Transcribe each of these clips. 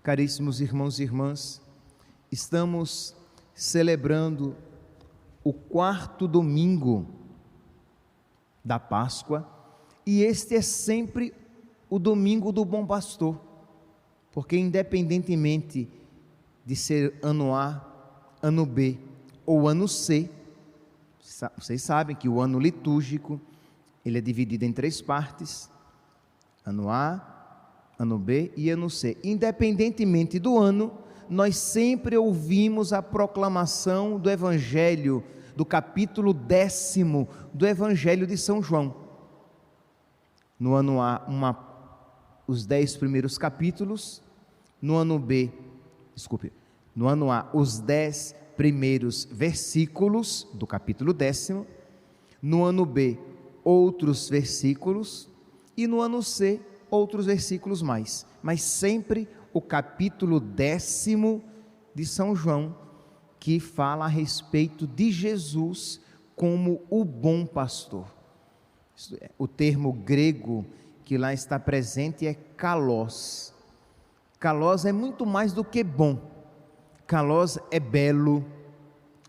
Caríssimos irmãos e irmãs, estamos celebrando o 4º domingo da Páscoa, e este é sempre o domingo do Bom Pastor, porque independentemente de ser ano A, ano B ou ano C, vocês sabem que o ano litúrgico, ele é dividido em 3 partes, ano A, ano B e ano C. Independentemente do ano, nós sempre ouvimos a proclamação do Evangelho, do capítulo 10º do Evangelho de São João. No ano A, os 10 primeiros capítulos, no ano A, os 10 primeiros versículos do capítulo 10º, no ano B, outros versículos, e no ano C, outros versículos mais, mas sempre o capítulo 10º de São João, que fala a respeito de Jesus como o bom pastor. O termo grego que lá está presente é kalos. Kalos é muito mais do que bom. Kalos é belo,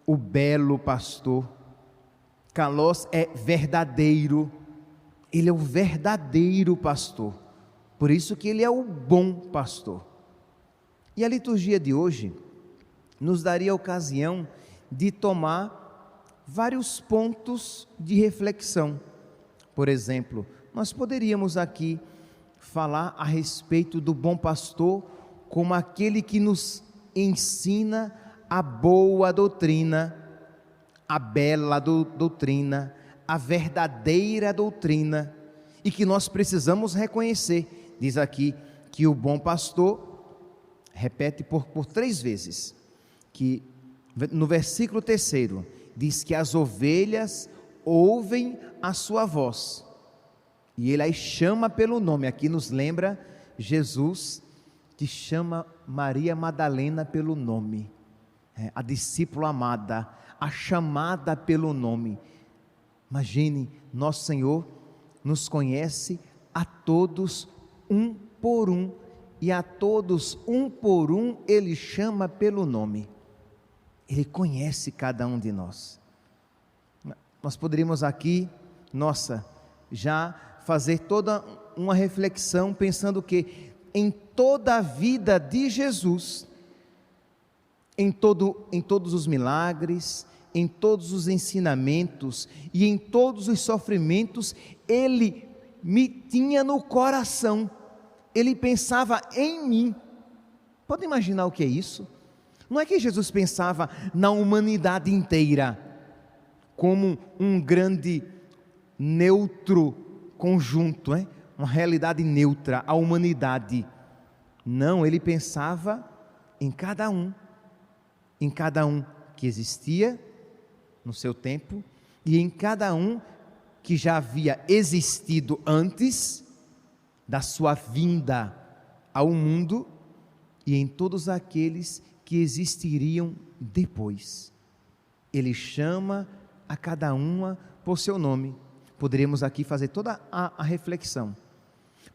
o belo pastor. Kalos é verdadeiro, ele é o verdadeiro pastor. Por isso que ele é o bom pastor. E a liturgia de hoje nos daria a ocasião de tomar vários pontos de reflexão. Por exemplo, nós poderíamos aqui falar a respeito do bom pastor como aquele que nos ensina a boa doutrina, a bela doutrina, a verdadeira doutrina, e que nós precisamos reconhecer. Diz aqui que o bom pastor, repete por 3 vezes, que no versículo 3º, diz que as ovelhas ouvem a sua voz, e ele as chama pelo nome. Aqui nos lembra Jesus, que chama Maria Madalena pelo nome, a discípula amada, a chamada pelo nome. Imagine, nosso Senhor nos conhece a todos um por um, e a todos um por um Ele chama pelo nome. Ele conhece cada um de nós. Nós poderíamos aqui, já fazer toda uma reflexão pensando que em toda a vida de Jesus, em todos os milagres, em todos os ensinamentos e em todos os sofrimentos, Ele me tinha no coração, Ele pensava em mim. Pode imaginar o que é isso? Não é que Jesus pensava na humanidade inteira, como um grande neutro conjunto, uma realidade neutra, a humanidade. Não, Ele pensava em cada um que existia no seu tempo, e em cada um que já havia existido antes da sua vinda ao mundo, e em todos aqueles que existiriam depois. Ele chama a cada uma por seu nome. Poderíamos aqui fazer toda a reflexão.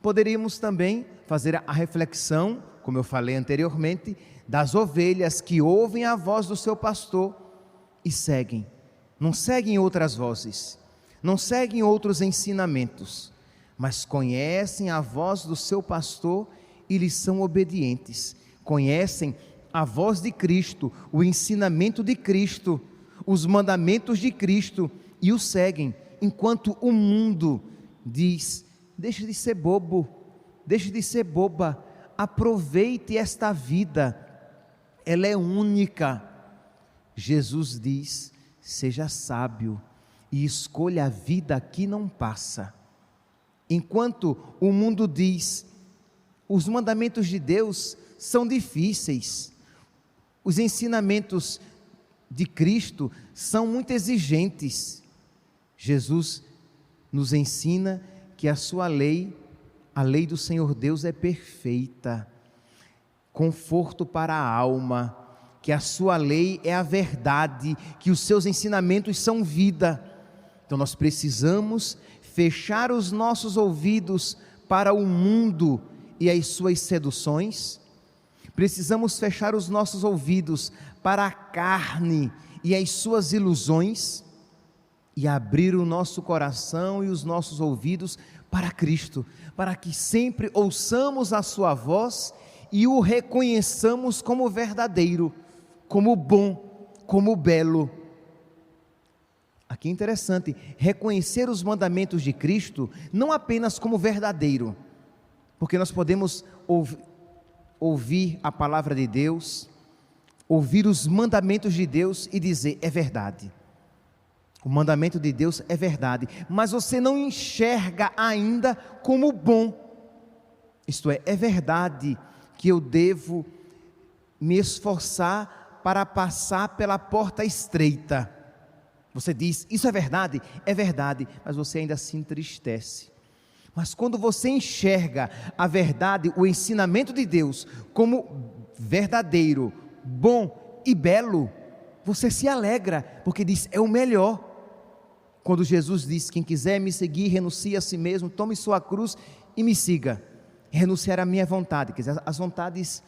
Poderíamos também fazer a reflexão, como eu falei anteriormente, das ovelhas que ouvem a voz do seu pastor e seguem. Não seguem outras vozes, não seguem outros ensinamentos, mas conhecem a voz do seu pastor e lhes são obedientes. Conhecem a voz de Cristo, o ensinamento de Cristo, os mandamentos de Cristo, e o seguem, enquanto o mundo diz: deixe de ser bobo, deixe de ser boba, aproveite esta vida, ela é única. Jesus diz: seja sábio e escolha a vida que não passa. Enquanto o mundo diz: os mandamentos de Deus são difíceis, os ensinamentos de Cristo são muito exigentes, Jesus nos ensina que a sua lei, a lei do Senhor Deus é perfeita, conforto para a alma, que a sua lei é a verdade, que os seus ensinamentos são vida. Então nós precisamos fechar os nossos ouvidos para o mundo e as suas seduções, Precisamos fechar os nossos ouvidos para a carne e as suas ilusões e abrir o nosso coração e os nossos ouvidos para Cristo, para que sempre ouçamos a sua voz e o reconheçamos como verdadeiro, como bom, como belo. Aqui é interessante, reconhecer os mandamentos de Cristo não apenas como verdadeiro, porque nós podemos ouvir a palavra de Deus, ouvir os mandamentos de Deus e dizer, é verdade. O mandamento de Deus é verdade, mas você não enxerga ainda como bom. Isto é verdade que eu devo me esforçar para passar pela porta estreita. Você diz, isso é verdade, mas você ainda se entristece. Mas quando você enxerga a verdade, o ensinamento de Deus como verdadeiro, bom e belo, você se alegra, porque diz, é o melhor. Quando Jesus diz, quem quiser me seguir, renuncie a si mesmo, tome sua cruz e me siga. Renunciar à minha vontade, quer dizer, as vontades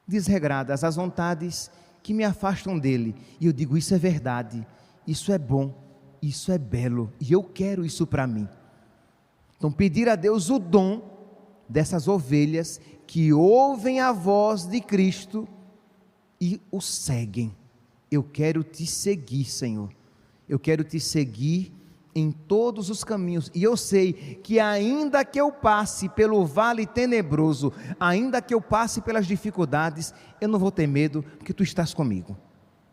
desregradas, as vontades que me afastam dele. E eu digo, isso é verdade, isso é bom, isso é belo, e eu quero isso para mim. Então pedir a Deus o dom dessas ovelhas que ouvem a voz de Cristo e o seguem. Eu quero te seguir, Senhor, eu quero te seguir em todos os caminhos, e eu sei que ainda que eu passe pelo vale tenebroso, ainda que eu passe pelas dificuldades, eu não vou ter medo, porque tu estás comigo.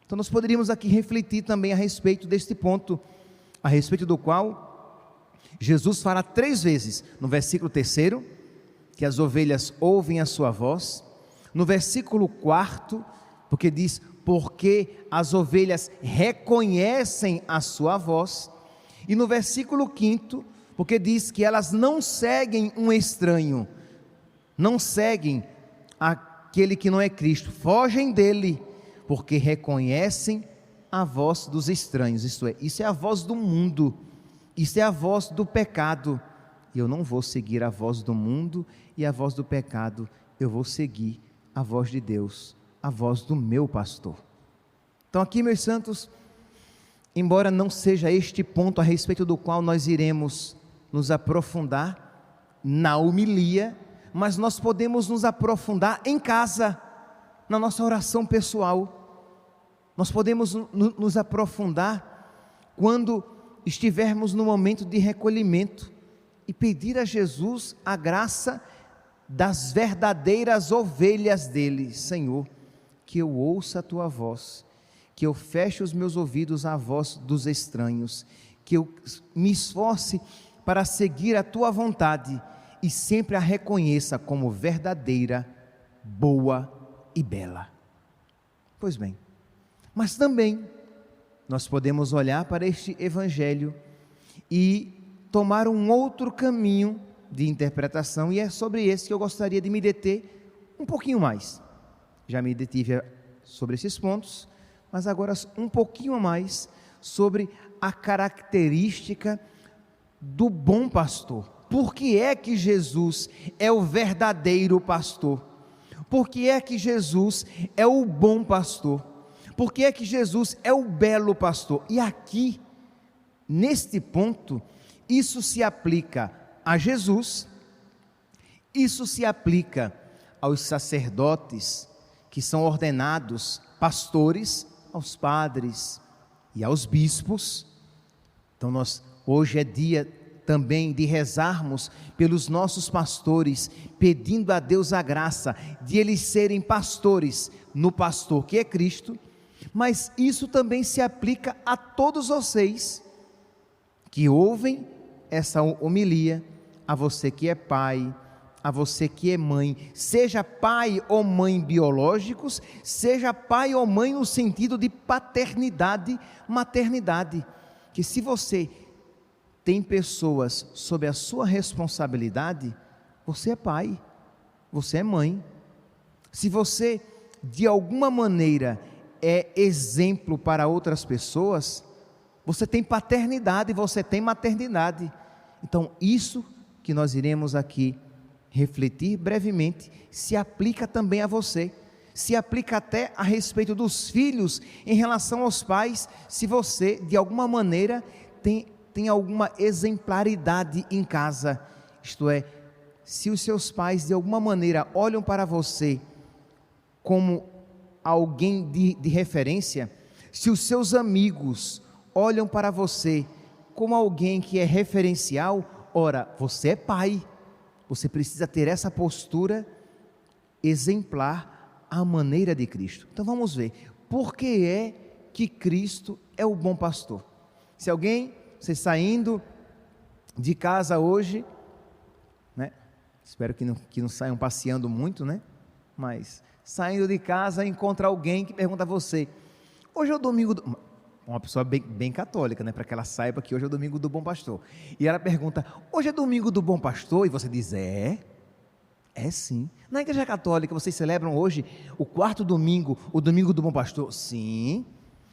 Então nós poderíamos aqui refletir também a respeito deste ponto, a respeito do qual Jesus fala 3 vezes, no versículo 3, que as ovelhas ouvem a sua voz, no versículo 4, porque diz, porque as ovelhas reconhecem a sua voz, e no versículo 5, porque diz que elas não seguem um estranho, não seguem aquele que não é Cristo, fogem dele, porque reconhecem a voz dos estranhos, isto é, isso é a voz do mundo, isso é a voz do pecado, e eu não vou seguir a voz do mundo e a voz do pecado, eu vou seguir a voz de Deus, a voz do meu pastor. Então aqui, meus santos, embora não seja este ponto a respeito do qual nós iremos nos aprofundar na homilia, mas nós podemos nos aprofundar em casa, na nossa oração pessoal, nós podemos nos aprofundar quando estivermos no momento de recolhimento e pedir a Jesus a graça das verdadeiras ovelhas dele. Senhor, que eu ouça a tua voz, que eu feche os meus ouvidos à voz dos estranhos, que eu me esforce para seguir a tua vontade e sempre a reconheça como verdadeira, boa e bela. Pois bem, mas também nós podemos olhar para este evangelho e tomar um outro caminho de interpretação, e é sobre esse que eu gostaria de me deter um pouquinho mais. Já me detive sobre esses pontos, mas agora um pouquinho mais sobre a característica do bom pastor. Por que é que Jesus é o verdadeiro pastor? Por que é que Jesus é o bom pastor? Por que é que Jesus é o belo pastor? E aqui, neste ponto, isso se aplica a Jesus, isso se aplica aos sacerdotes que são ordenados pastores, aos padres e aos bispos. Então hoje é dia também de rezarmos pelos nossos pastores, pedindo a Deus a graça de eles serem pastores no pastor que é Cristo, mas isso também se aplica a todos vocês que ouvem essa homilia, a você que é pai, a você que é mãe, seja pai ou mãe biológicos, seja pai ou mãe no sentido de paternidade, maternidade, que se você tem pessoas sob a sua responsabilidade, você é pai, você é mãe. Se você de alguma maneira é exemplo para outras pessoas, você tem paternidade, você tem maternidade. Então isso que nós iremos aqui refletir brevemente, se aplica também a você, se aplica até a respeito dos filhos em relação aos pais, se você de alguma maneira tem alguma exemplaridade em casa, isto é, se os seus pais de alguma maneira olham para você como alguém de referência, se os seus amigos olham para você como alguém que é referencial, ora, você é pai, você precisa ter essa postura exemplar à maneira de Cristo. Então vamos ver, por que é que Cristo é o bom pastor? Se você saindo de casa hoje, né? Espero que não saiam passeando muito, né? Mas saindo de casa, encontra alguém que pergunta a você: hoje é o domingo uma pessoa bem católica, né? Para que ela saiba que hoje é o domingo do bom pastor. E ela pergunta: hoje é domingo do bom pastor? E você diz: é sim. Na igreja católica vocês celebram hoje o quarto domingo, o domingo do bom pastor? Sim.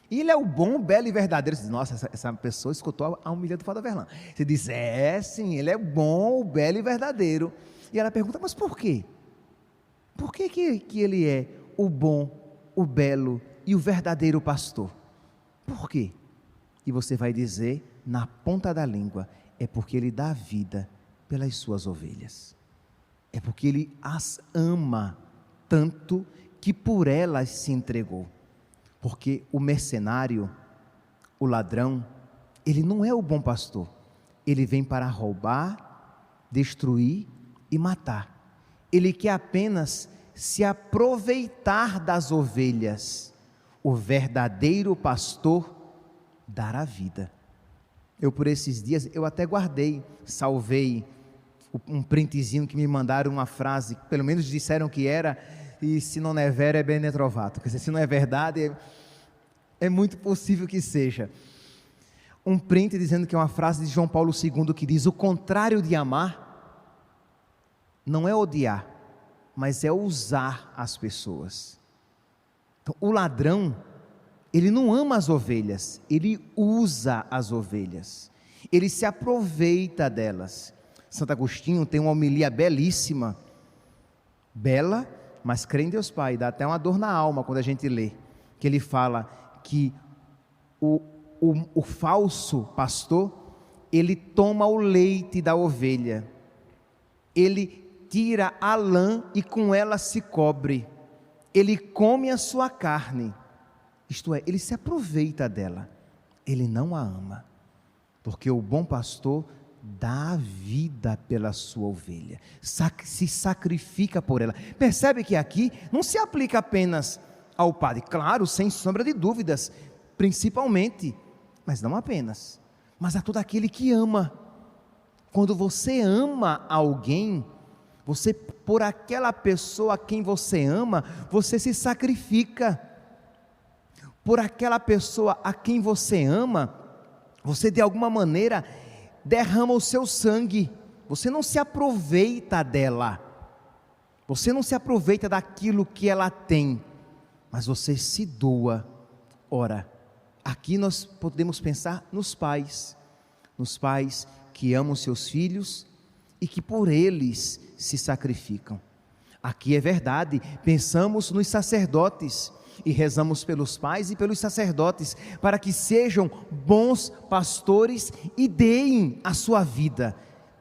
E ele é o bom, belo e verdadeiro. Você diz: nossa, essa pessoa escutou a humilha do Padre Verlan. Você diz: sim, ele é bom, o belo e verdadeiro. E ela pergunta: mas por quê? Por que ele é o bom, o belo e o verdadeiro pastor? Por quê? E você vai dizer na ponta da língua: é porque ele dá vida pelas suas ovelhas, é porque ele as ama tanto que por elas se entregou. Porque o mercenário, o ladrão, ele não é o bom pastor, ele vem para roubar, destruir e matar. Ele quer apenas se aproveitar das ovelhas. O verdadeiro pastor dará vida. Eu por esses dias, eu até guardei, salvei um printzinho que me mandaram, uma frase, pelo menos disseram que era: e se não é vero é bene trovato. Quer dizer, se não é verdade, é muito possível que seja. Um print dizendo que é uma frase de João Paulo II que diz: o contrário de amar não é odiar, mas é usar as pessoas. Então, o ladrão, ele não ama as ovelhas, ele usa as ovelhas, ele se aproveita delas. Santo Agostinho tem uma homilia belíssima, bela, mas crê em Deus Pai, dá até uma dor na alma quando a gente lê, que ele fala que o falso pastor, ele toma o leite da ovelha, ele tira a lã e com ela se cobre, ele come a sua carne, isto é, ele se aproveita dela, ele não a ama, porque o bom pastor dá a vida pela sua ovelha, se sacrifica por ela. Percebe que aqui não se aplica apenas ao padre, claro, sem sombra de dúvidas, principalmente, mas não apenas, mas a todo aquele que ama. Quando você ama alguém, você, por aquela pessoa a quem você ama, você se sacrifica. Por aquela pessoa a quem você ama, você de alguma maneira derrama o seu sangue. Você não se aproveita dela, você não se aproveita daquilo que ela tem, mas você se doa. Ora, aqui nós podemos pensar nos pais que amam seus filhos e que por eles se sacrificam. Aqui é verdade, pensamos nos sacerdotes e rezamos pelos pais e pelos sacerdotes, para que sejam bons pastores e deem a sua vida,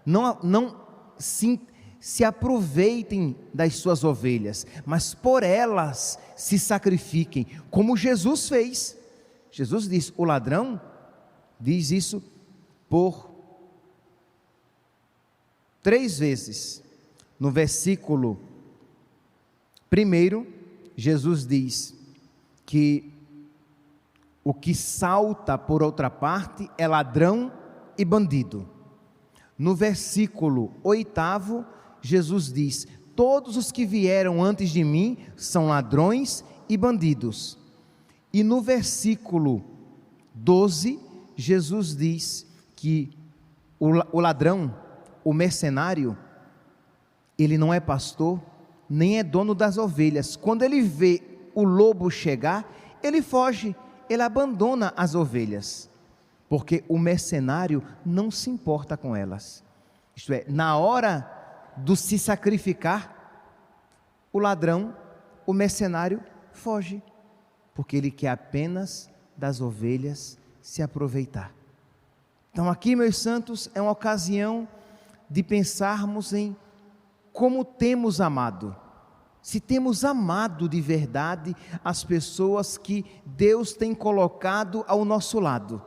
não se aproveitem das suas ovelhas, mas por elas se sacrifiquem, como Jesus fez. Jesus diz, o ladrão diz isso por 3 vezes. No versículo 1, Jesus diz que o que salta por outra parte é ladrão e bandido. No versículo 8, Jesus diz: todos os que vieram antes de mim são ladrões e bandidos. E no versículo 12, Jesus diz que o ladrão, o mercenário, ele não é pastor, nem é dono das ovelhas. Quando ele vê o lobo chegar, ele foge, ele abandona as ovelhas, porque o mercenário não se importa com elas. Isto é, na hora do se sacrificar, o ladrão, o mercenário, foge, porque ele quer apenas das ovelhas se aproveitar. Então aqui, meus santos, é uma ocasião de pensarmos em como temos amado, se temos amado de verdade as pessoas que Deus tem colocado ao nosso lado.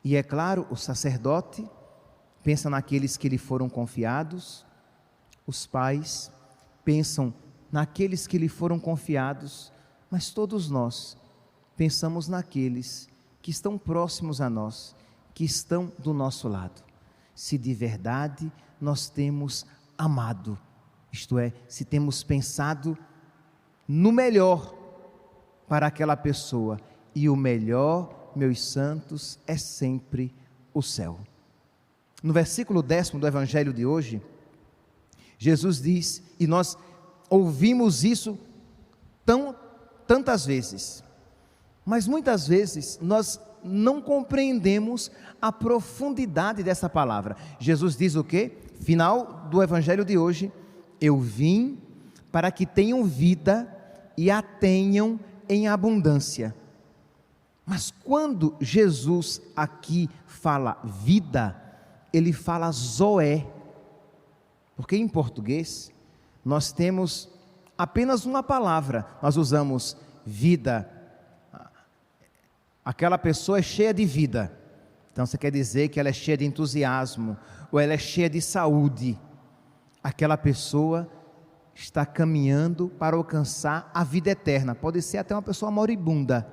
E é claro, o sacerdote pensa naqueles que lhe foram confiados, os pais pensam naqueles que lhe foram confiados, mas todos nós pensamos naqueles que estão próximos a nós, que estão do nosso lado. Se de verdade nós temos amado, isto é, se temos pensado no melhor para aquela pessoa, e o melhor, meus santos, é sempre o céu. No versículo 10 do Evangelho de hoje, Jesus diz, e nós ouvimos isso tantas vezes, mas muitas vezes nós não compreendemos a profundidade dessa palavra. Jesus diz o quê? Final do Evangelho de hoje: eu vim para que tenham vida e a tenham em abundância. Mas quando Jesus aqui fala vida, ele fala zoé, porque em português nós temos apenas uma palavra, nós usamos vida, aquela pessoa é cheia de vida, então você quer dizer que ela é cheia de entusiasmo, ou ela é cheia de saúde, aquela pessoa está caminhando para alcançar a vida eterna. Pode ser até uma pessoa moribunda,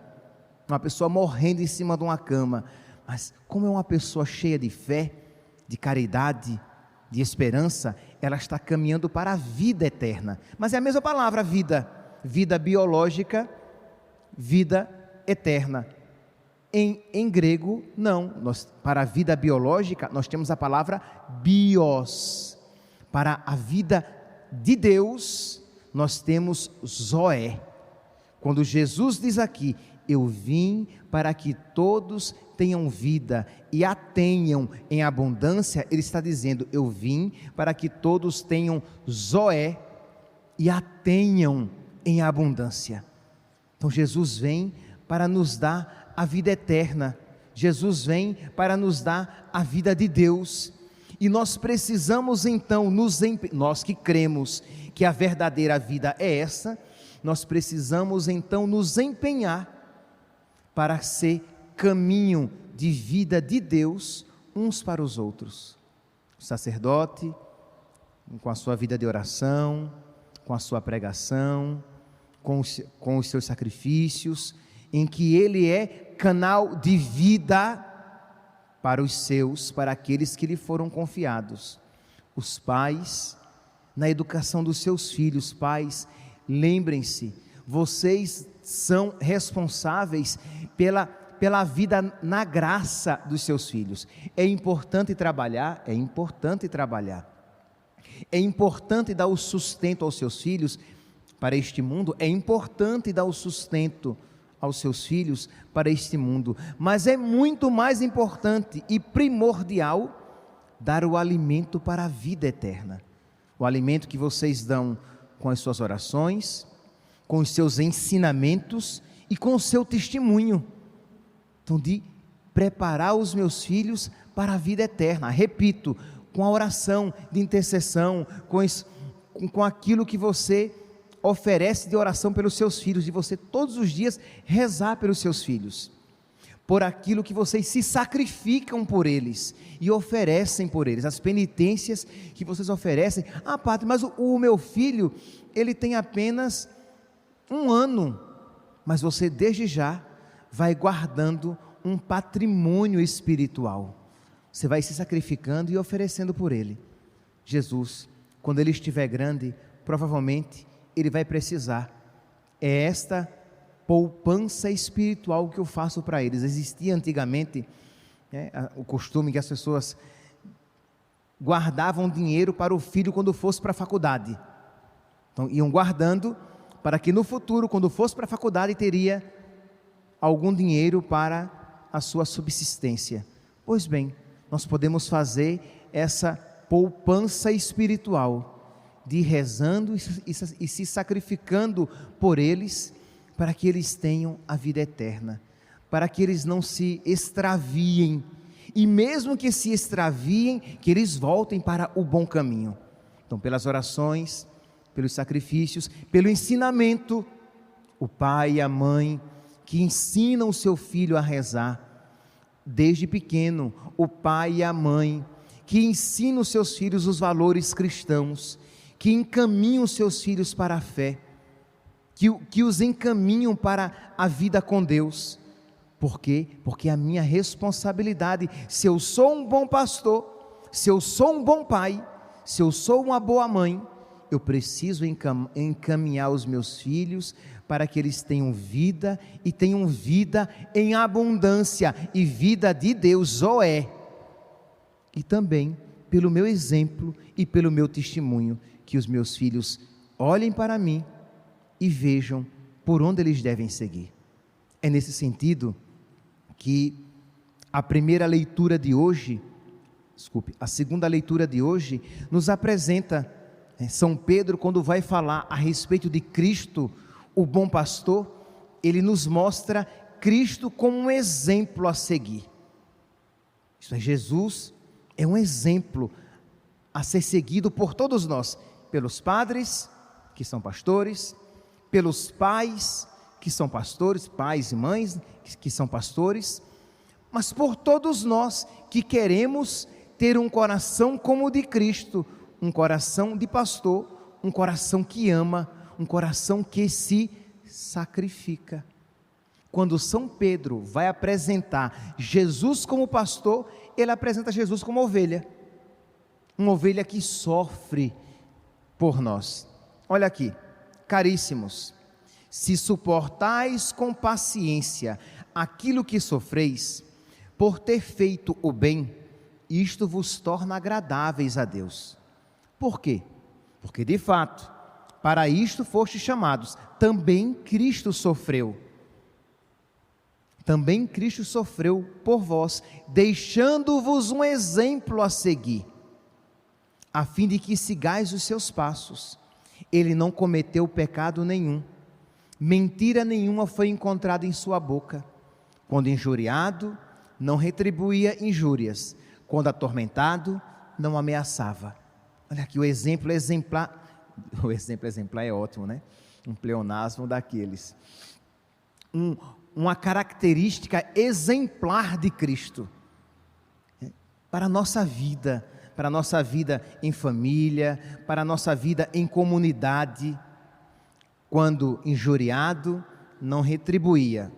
uma pessoa morrendo em cima de uma cama, mas como é uma pessoa cheia de fé, de caridade, de esperança, ela está caminhando para a vida eterna. Mas é a mesma palavra, vida, vida biológica, vida eterna. Em grego, não, para a vida biológica, nós temos a palavra bios. Para a vida de Deus, nós temos zoé. Quando Jesus diz aqui, eu vim para que todos tenham vida e a tenham em abundância, ele está dizendo, eu vim para que todos tenham zoé e a tenham em abundância. Então Jesus vem para nos dar a vida eterna, Jesus vem para nos dar a vida de Deus, e nós precisamos então, nós que cremos que a verdadeira vida é essa, nós precisamos então nos empenhar para ser caminho de vida de Deus uns para os outros. O sacerdote, com a sua vida de oração, com a sua pregação, com os seus sacrifícios, em que ele é canal de vida para os seus, para aqueles que lhe foram confiados. Os pais, na educação dos seus filhos, pais, lembrem-se, vocês são responsáveis pela vida na graça dos seus filhos. É importante trabalhar, é importante dar o sustento aos seus filhos para este mundo, é importante dar o sustento aos seus filhos para este mundo, mas é muito mais importante e primordial dar o alimento para a vida eterna, o alimento que vocês dão com as suas orações, com os seus ensinamentos e com o seu testemunho, então de preparar os meus filhos para a vida eterna, repito, com a oração de intercessão, com aquilo que você oferece de oração pelos seus filhos, de você todos os dias rezar pelos seus filhos, por aquilo que vocês se sacrificam por eles e oferecem por eles, as penitências que vocês oferecem. Padre, mas o meu filho, ele tem apenas 1 ano, mas você desde já vai guardando um patrimônio espiritual, você vai se sacrificando e oferecendo por ele. Jesus, quando ele estiver grande, provavelmente ele vai precisar, é esta poupança espiritual que eu faço para eles. Existia antigamente o costume que as pessoas guardavam dinheiro para o filho quando fosse para a faculdade, então iam guardando para que no futuro, quando fosse para a faculdade, teria algum dinheiro para a sua subsistência. Pois bem, nós podemos fazer essa poupança espiritual, de ir rezando e se sacrificando por eles, para que eles tenham a vida eterna, para que eles não se extraviem, e mesmo que se extraviem, que eles voltem para o bom caminho. Então, pelas orações, pelos sacrifícios, pelo ensinamento, o pai e a mãe que ensinam o seu filho a rezar, desde pequeno, o pai e a mãe que ensinam os seus filhos os cristãos, que encaminham os seus filhos para a fé, que os encaminham para a vida com Deus. Por quê? Porque é a minha responsabilidade. Se eu sou um bom pastor, se eu sou um bom pai, se eu sou uma boa mãe, eu preciso encaminhar os meus filhos para que eles tenham vida, e tenham vida em abundância, e vida de Deus, e também pelo meu exemplo e pelo meu testemunho, que os meus filhos olhem para mim e vejam por onde eles devem seguir. É nesse sentido que a segunda leitura de hoje nos apresenta São Pedro, quando vai falar a respeito de Cristo, o bom pastor, ele nos mostra Cristo como um exemplo a seguir. Isto é, Jesus é um exemplo a ser seguido por todos nós, pelos padres, que são pastores, pelos pais, que são pastores, pais e mães, que são pastores, mas por todos nós que queremos ter um coração como o de Cristo, um coração de pastor, um coração que ama, um coração que se sacrifica. Quando São Pedro vai apresentar Jesus como pastor, ele apresenta Jesus como ovelha, uma ovelha que sofre por nós. Olha aqui, caríssimos, se suportais com paciência aquilo que sofreis, por ter feito o bem, isto vos torna agradáveis a Deus. Por quê? Porque de fato, para isto fostes chamados. Também Cristo sofreu. Também Cristo sofreu por vós, deixando-vos um exemplo a seguir, a fim de que sigais os seus passos. Ele não cometeu pecado nenhum, mentira nenhuma foi encontrada em sua boca. Quando injuriado, não retribuía injúrias. Quando atormentado, não ameaçava. Olha aqui o exemplo exemplar. O exemplo exemplar é ótimo, né? Um pleonasmo daqueles. Uma característica exemplar de Cristo para a nossa vida em família, para a nossa vida em comunidade. Quando injuriado, não retribuía.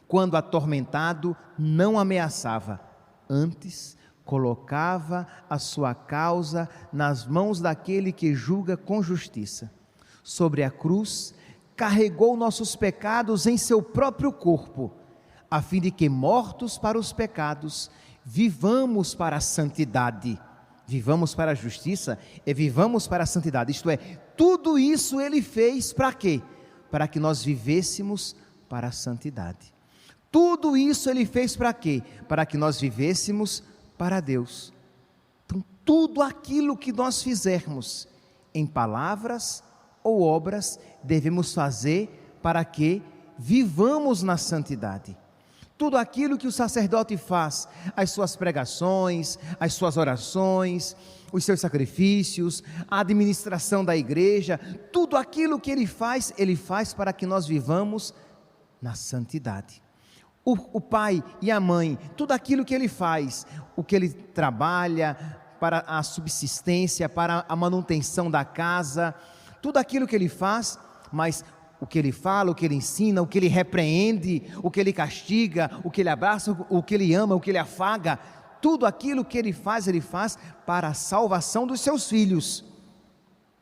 Quando atormentado, não ameaçava. Antes, colocava a sua causa nas mãos daquele que julga com justiça. Sobre a cruz, carregou nossos pecados em seu próprio corpo, a fim de que, mortos para os pecados, vivamos para a santidade. Vivamos para a justiça e vivamos para a santidade. Isto é, tudo isso ele fez para quê? Para que nós vivêssemos para a santidade. Tudo isso ele fez para quê? Para que nós vivêssemos para Deus. Então, tudo aquilo que nós fizermos, em palavras ou obras, devemos fazer para que vivamos na santidade. Tudo aquilo que o sacerdote faz, as suas pregações, as suas orações, os seus sacrifícios, a administração da igreja, tudo aquilo que ele faz para que nós vivamos na santidade. O pai e a mãe, tudo aquilo que ele faz, o que ele trabalha para a subsistência, para a manutenção da casa, tudo aquilo que ele faz, mas o que ele fala, o que ele ensina, o que ele repreende, o que ele castiga, o que ele abraça, o que ele ama, o que ele afaga, tudo aquilo que ele faz para a salvação dos seus filhos.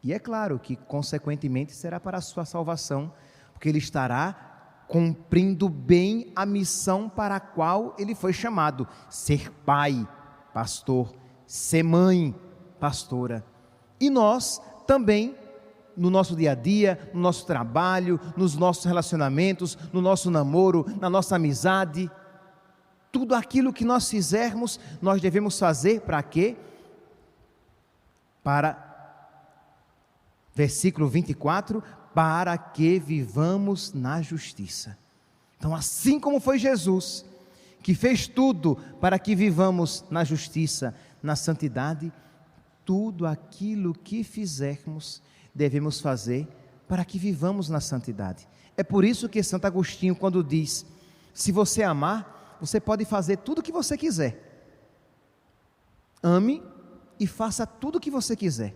E é claro que consequentemente será para a sua salvação, porque ele estará cumprindo bem a missão para a qual ele foi chamado: ser pai, pastor, ser mãe, pastora. E nós também, no nosso dia a dia, no nosso trabalho, nos nossos relacionamentos, no nosso namoro, na nossa amizade, tudo aquilo que nós fizermos, nós devemos fazer para quê? Versículo 24, para que vivamos na justiça. Então, assim como foi Jesus, que fez tudo para que vivamos na justiça, na santidade, tudo aquilo que fizermos, devemos fazer para que vivamos na santidade. É por isso que Santo Agostinho, quando diz, se você amar, você pode fazer tudo o que você quiser. Ame e faça tudo o que você quiser.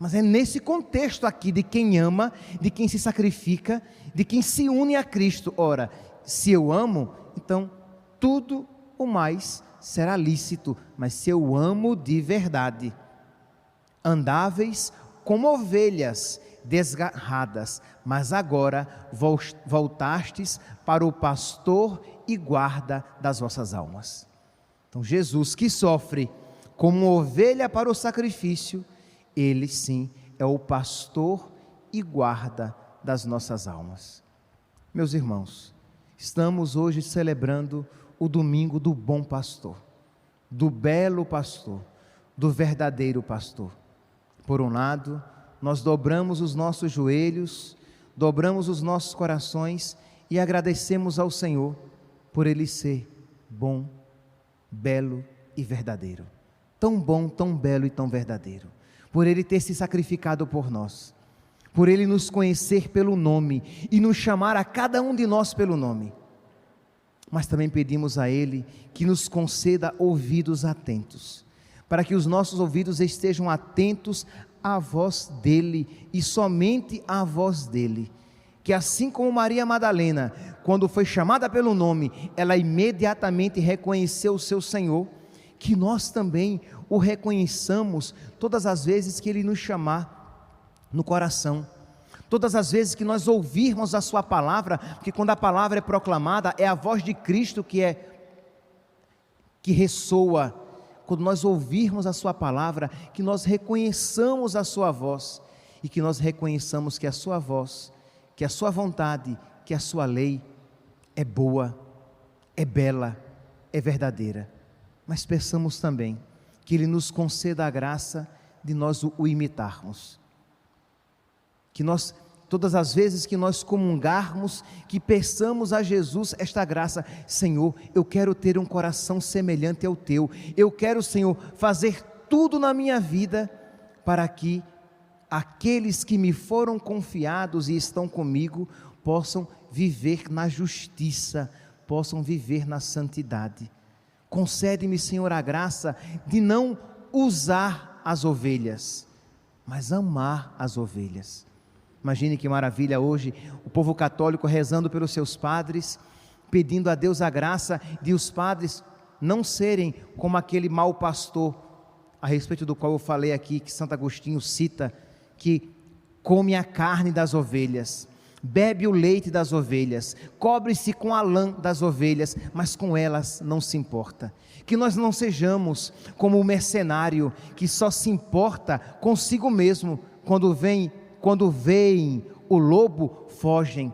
Mas é nesse contexto aqui de quem ama, de quem se sacrifica, de quem se une a Cristo. Ora, se eu amo, então tudo o mais será lícito, mas se eu amo de verdade. Andáveis como ovelhas desgarradas, mas agora voltastes para o pastor e guarda das vossas almas. Então Jesus, que sofre como ovelha para o sacrifício, ele sim é o pastor e guarda das nossas almas. Meus irmãos, estamos hoje celebrando o domingo do bom pastor, do belo pastor, do verdadeiro pastor. Por um lado, nós dobramos os nossos joelhos, dobramos os nossos corações e agradecemos ao Senhor por Ele ser bom, belo e verdadeiro. Tão bom, tão belo e tão verdadeiro. Por Ele ter se sacrificado por nós, por Ele nos conhecer pelo nome e nos chamar a cada um de nós pelo nome. Mas também pedimos a Ele que nos conceda ouvidos atentos, para que os nossos ouvidos estejam atentos à voz dEle e somente à voz dEle. Que assim como Maria Madalena, quando foi chamada pelo nome, ela imediatamente reconheceu o seu Senhor, que nós também o reconheçamos todas as vezes que Ele nos chamar no coração, todas as vezes que nós ouvirmos a sua palavra, porque quando a palavra é proclamada, é a voz de Cristo que ressoa. Quando nós ouvirmos a sua palavra, que nós reconheçamos a sua voz, e que nós reconheçamos que a sua voz, que a sua vontade, que a sua lei é boa, é bela, é verdadeira. Mas peçamos também que Ele nos conceda a graça de nós o imitarmos. Que nós, todas as vezes que nós comungarmos, que peçamos a Jesus esta graça: Senhor, eu quero ter um coração semelhante ao Teu, eu quero, Senhor, fazer tudo na minha vida para que aqueles que me foram confiados e estão comigo possam viver na justiça, possam viver na santidade. Concede-me, Senhor, a graça de não usar as ovelhas, mas amar as ovelhas. Imagine que maravilha hoje, o povo católico rezando pelos seus padres, pedindo a Deus a graça de os padres não serem como aquele mau pastor, a respeito do qual eu falei aqui, que Santo Agostinho cita, que come a carne das ovelhas, bebe o leite das ovelhas, cobre-se com a lã das ovelhas, mas com elas não se importa. Que nós não sejamos como o mercenário que só se importa consigo mesmo, quando veem o lobo, fogem.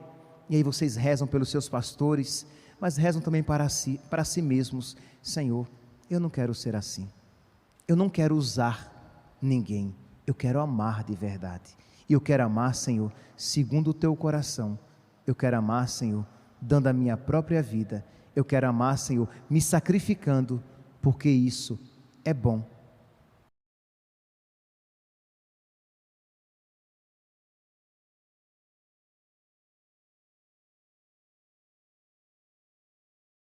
E aí vocês rezam pelos seus pastores, mas rezam também para si mesmos: Senhor, eu não quero ser assim, eu não quero usar ninguém, eu quero amar de verdade, e eu quero amar, Senhor, segundo o Teu coração. Eu quero amar, Senhor, dando a minha própria vida. Eu quero amar, Senhor, me sacrificando, porque isso é bom